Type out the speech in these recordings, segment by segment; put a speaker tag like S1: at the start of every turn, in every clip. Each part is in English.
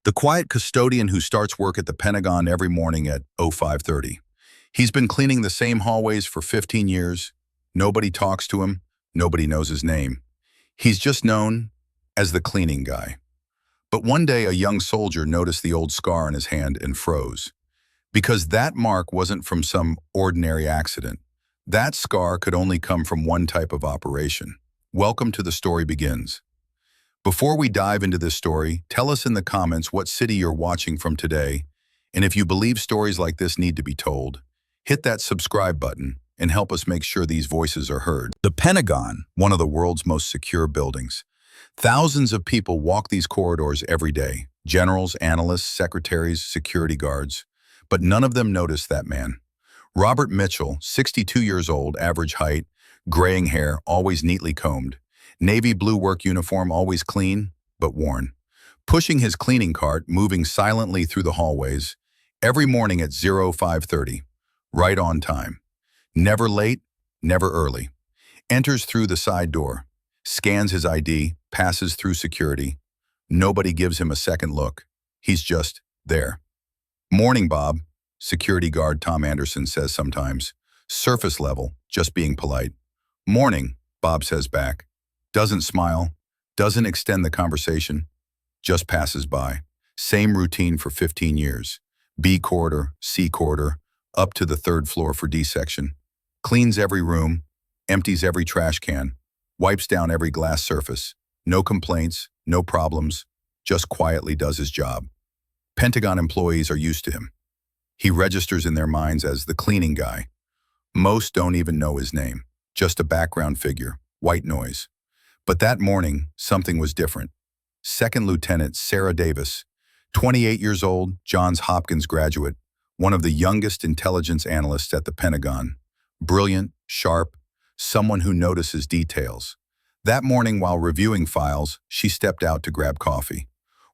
S1: The quiet custodian who starts work at the Pentagon every morning at 05:30. He's been cleaning the same hallways for 15 years. Nobody talks to him. Nobody knows his name. He's just known as the cleaning guy. But one day a young soldier noticed the old scar on his hand and froze. Because that mark wasn't from some ordinary accident. That scar could only come from one type of operation. Welcome to The Story Begins. Before we dive into this story, tell us in the comments what city you're watching from today, and if you believe stories like this need to be told, hit that subscribe button and help us make sure these voices are heard. The Pentagon, one of the world's most secure buildings. Thousands of people walk these corridors every day. Generals, analysts, secretaries, security guards. But none of them notice that man. Robert Mitchell, 62 years old, average height, graying hair, always neatly combed. Navy blue work uniform, always clean, but worn. Pushing his cleaning cart, moving silently through the hallways, every morning at 05:30, right on time. Never late, never early. Enters through the side door, scans his ID, passes through security. Nobody gives him a second look. He's just there. Morning, Bob, security guard Tom Anderson says sometimes. Surface level, just being polite. Morning, Bob says back. Doesn't smile, doesn't extend the conversation, just passes by. Same routine for 15 years. B corridor, C corridor, up to the third floor for D section. Cleans every room, empties every trash can, wipes down every glass surface. No complaints, no problems, just quietly does his job. Pentagon employees are used to him. He registers in their minds as the cleaning guy. Most don't even know his name, just a background figure, white noise. But that morning, something was different. Second Lieutenant Sarah Davis, 28 years old, Johns Hopkins graduate, one of the youngest intelligence analysts at the Pentagon. Brilliant, sharp, someone who notices details. That morning while reviewing files, she stepped out to grab coffee.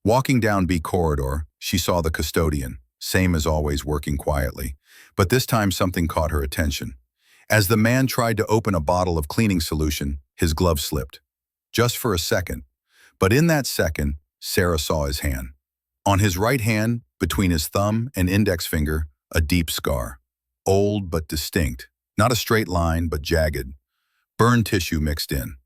S1: Walking down B corridor, she saw the custodian, same as always working quietly. But this time something caught her attention. As the man tried to open a bottle of cleaning solution, his glove slipped. Just for a second. But in that second, Sarah saw his hand. On his right hand, between his thumb and index finger, a deep scar. Old but distinct. Not a straight line, but jagged. Burn tissue mixed in.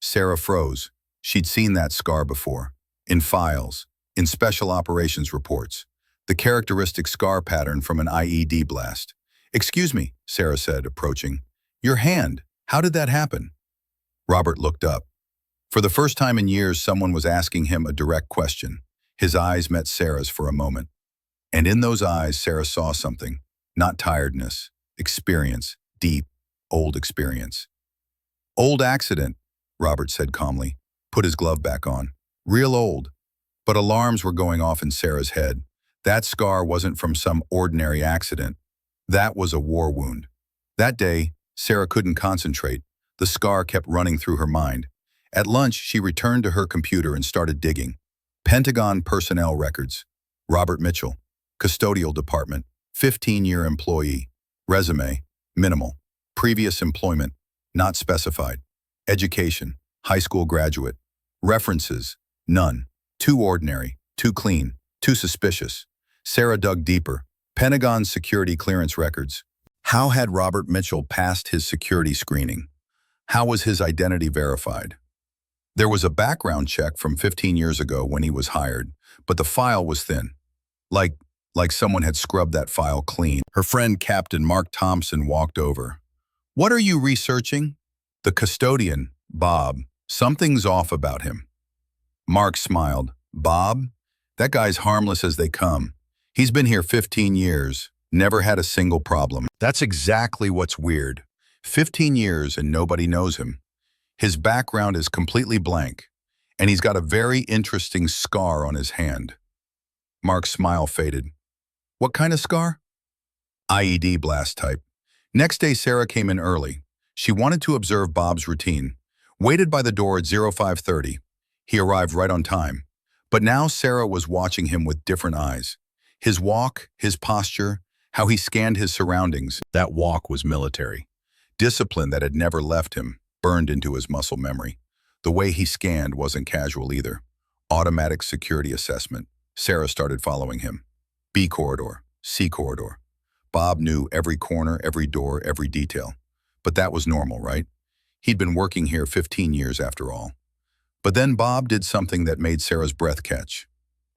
S1: Sarah froze. She'd seen that scar before. In files. In special operations reports. The characteristic scar pattern from an IED blast. "Excuse me," Sarah said, approaching. "Your hand. How did that happen?" Robert looked up. For the first time in years, someone was asking him a direct question. His eyes met Sarah's for a moment. And in those eyes, Sarah saw something. Not tiredness. Experience. Deep, old experience. "Old accident," Robert said calmly. Put his glove back on. "Real old." But alarms were going off in Sarah's head. That scar wasn't from some ordinary accident. That was a war wound. That day, Sarah couldn't concentrate. The scar kept running through her mind. At lunch, she returned to her computer and started digging. Pentagon personnel records. Robert Mitchell. Custodial department. 15-year employee. Resume. Minimal. Previous employment. Not specified. Education. High school graduate. References. None. Too ordinary. Too clean. Too suspicious. Sarah dug deeper. Pentagon security clearance records. How had Robert Mitchell passed his security screening? How was his identity verified? There was a background check from 15 years ago when he was hired, but the file was thin. Like someone had scrubbed that file clean. Her friend Captain Mark Thompson walked over. "What are you researching?" The custodian, Bob. "Something's off about him." Mark smiled. "Bob? That guy's harmless as they come. He's been here 15 years, never had a single problem." That's exactly what's weird. 15 years and nobody knows him. His background is completely blank, and he's got a very interesting scar on his hand. Mark's smile faded. "What kind of scar?" "IED blast type." Next day, Sarah came in early. She wanted to observe Bob's routine. Waited by the door at 05:30. He arrived right on time. But now Sarah was watching him with different eyes. His walk, his posture, how he scanned his surroundings. That walk was military. Discipline that had never left him, burned into his muscle memory. The way he scanned wasn't casual either. Automatic security assessment. Sarah started following him. B corridor, C corridor. Bob knew every corner, every door, every detail. But that was normal, right? He'd been working here 15 years after all. But then Bob did something that made Sarah's breath catch.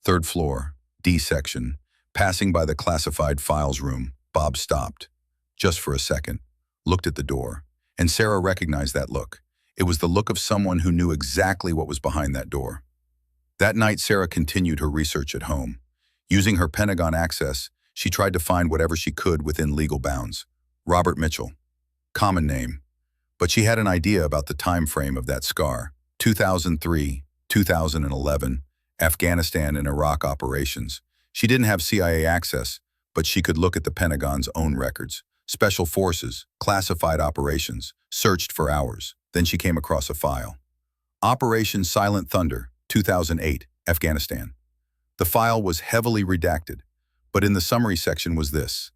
S1: Third floor, D section. Passing by the classified files room, Bob stopped. Just for a second. Looked at the door. And Sarah recognized that look. It was the look of someone who knew exactly what was behind that door. That night, Sarah continued her research at home. Using her Pentagon access, she tried to find whatever she could within legal bounds. Robert Mitchell. Common name. But she had an idea about the time frame of that scar. 2003, 2011, Afghanistan and Iraq operations. She didn't have CIA access, but she could look at the Pentagon's own records. Special forces, classified operations, searched for hours. Then she came across a file. Operation Silent Thunder, 2008, Afghanistan. The file was heavily redacted, but in the summary section was this: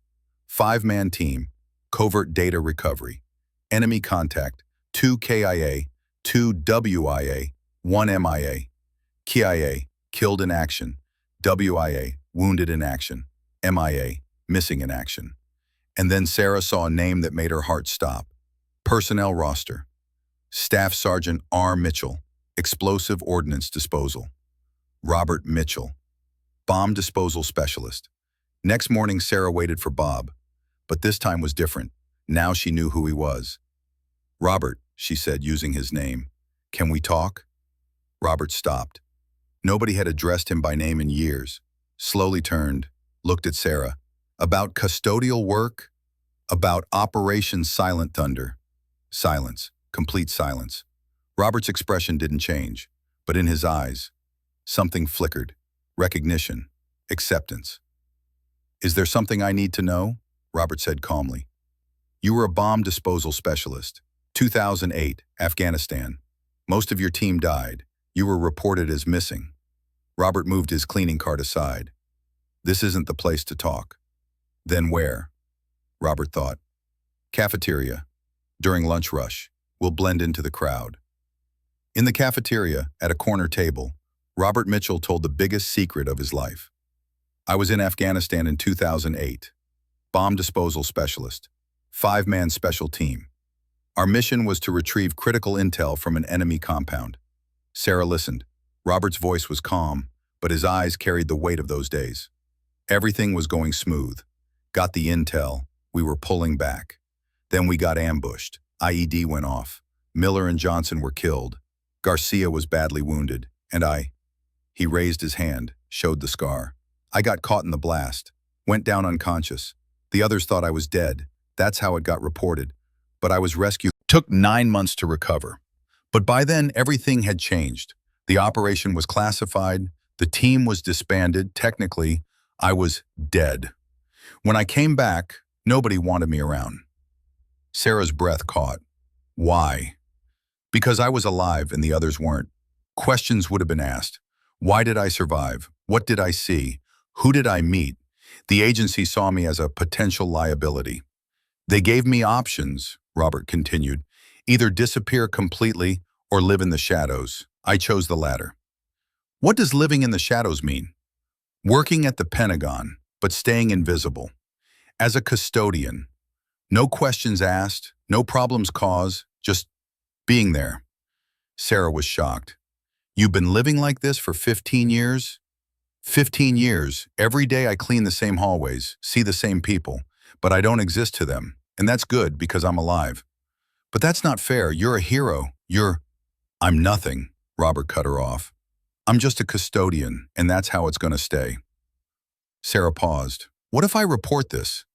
S1: 5-man team, covert data recovery, enemy contact, 2 KIA, 2 WIA, 1 MIA, KIA, killed in action, WIA, wounded in action, MIA, missing in action. And then Sarah saw a name that made her heart stop. Personnel roster. Staff Sergeant R. Mitchell, Explosive Ordnance Disposal. Robert Mitchell, Bomb Disposal Specialist. Next morning, Sarah waited for Bob, but this time was different. Now she knew who he was. Robert, she said, using his name. Can we talk? Robert stopped. Nobody had addressed him by name in years. Slowly turned, looked at Sarah. About custodial work? About Operation Silent Thunder? Silence, complete silence. Robert's expression didn't change, but in his eyes, something flickered. Recognition, acceptance. Is there something I need to know? Robert said calmly. You were a bomb disposal specialist. 2008, Afghanistan. Most of your team died. You were reported as missing. Robert moved his cleaning cart aside. This isn't the place to talk. Then where? Robert thought. Cafeteria. During lunch rush. We'll blend into the crowd. In the cafeteria, at a corner table, Robert Mitchell told the biggest secret of his life. I was in Afghanistan in 2008. Bomb disposal specialist. 5-man special team. Our mission was to retrieve critical intel from an enemy compound. Sarah listened. Robert's voice was calm, but his eyes carried the weight of those days. Everything was going smooth. Got the intel. We were pulling back. Then we got ambushed. IED went off. Miller and Johnson were killed. Garcia was badly wounded. And he raised his hand, showed the scar. I got caught in the blast. Went down unconscious. The others thought I was dead. That's how it got reported. But I was rescued. Took 9 months to recover. But by then, everything had changed. The operation was classified. The team was disbanded. Technically, I was dead. When I came back, nobody wanted me around. Sarah's breath caught. Why? Because I was alive and the others weren't. Questions would have been asked. Why did I survive? What did I see? Who did I meet? The agency saw me as a potential liability. They gave me options, Robert continued. Either disappear completely or live in the shadows. I chose the latter. What does living in the shadows mean? Working at the Pentagon, but staying invisible. As a custodian. No questions asked, no problems caused, just being there. Sarah was shocked. You've been living like this for 15 years? 15 years. Every day I clean the same hallways, see the same people, but I don't exist to them. And that's good because I'm alive. But that's not fair. You're a hero. I'm nothing, Robert cut her off. I'm just a custodian, and that's how it's going to stay. Sarah paused. What if I report this?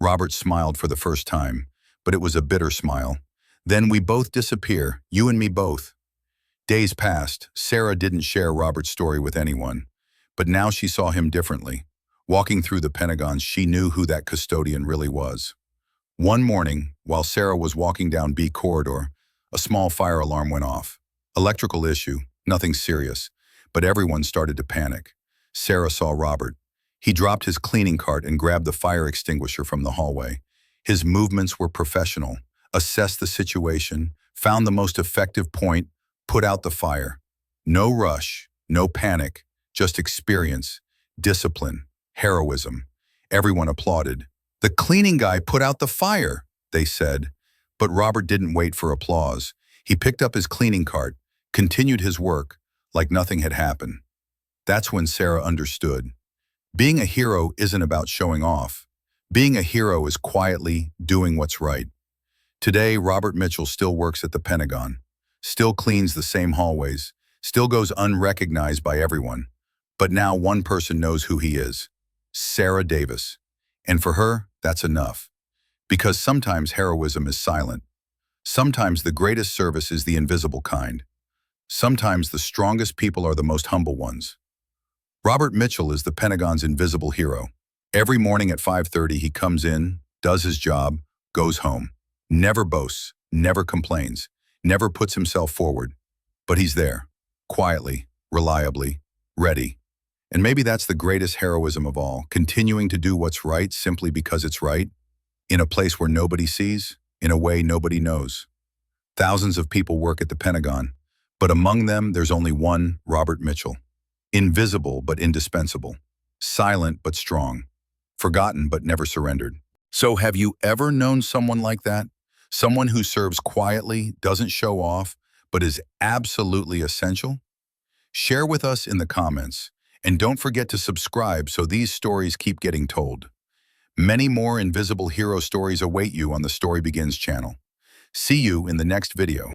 S1: Robert smiled for the first time, but it was a bitter smile. Then we both disappear, you and me both. Days passed. Sarah didn't share Robert's story with anyone, but now she saw him differently. Walking through the Pentagon, she knew who that custodian really was. One morning, while Sarah was walking down B corridor, a small fire alarm went off. Electrical issue, nothing serious, but everyone started to panic. Sarah saw Robert. He dropped his cleaning cart and grabbed the fire extinguisher from the hallway. His movements were professional, assessed the situation, found the most effective point, put out the fire. No rush, no panic, just experience. discipline, heroism. Everyone applauded. The cleaning guy put out the fire, they said. But Robert didn't wait for applause. He picked up his cleaning cart, continued his work, like nothing had happened. That's when Sarah understood. Being a hero isn't about showing off. Being a hero is quietly doing what's right. Today, Robert Mitchell still works at the Pentagon, still cleans the same hallways, still goes unrecognized by everyone. But now one person knows who he is, Sarah Davis. And for her, that's enough. Because sometimes heroism is silent. Sometimes the greatest service is the invisible kind. Sometimes the strongest people are the most humble ones. Robert Mitchell is the Pentagon's invisible hero. Every morning at 5:30, he comes in, does his job, goes home. Never boasts, never complains, never puts himself forward. But he's there, quietly, reliably, ready. And maybe that's the greatest heroism of all, continuing to do what's right simply because it's right, in a place where nobody sees, in a way nobody knows. Thousands of people work at the Pentagon, but among them there's only one Robert Mitchell. Invisible but indispensable. Silent but strong. Forgotten but never surrendered. So have you ever known someone like that? Someone who serves quietly, doesn't show off, but is absolutely essential? Share with us in the comments, and don't forget to subscribe so these stories keep getting told. Many more invisible hero stories await you on the Story Begins channel. See you in the next video.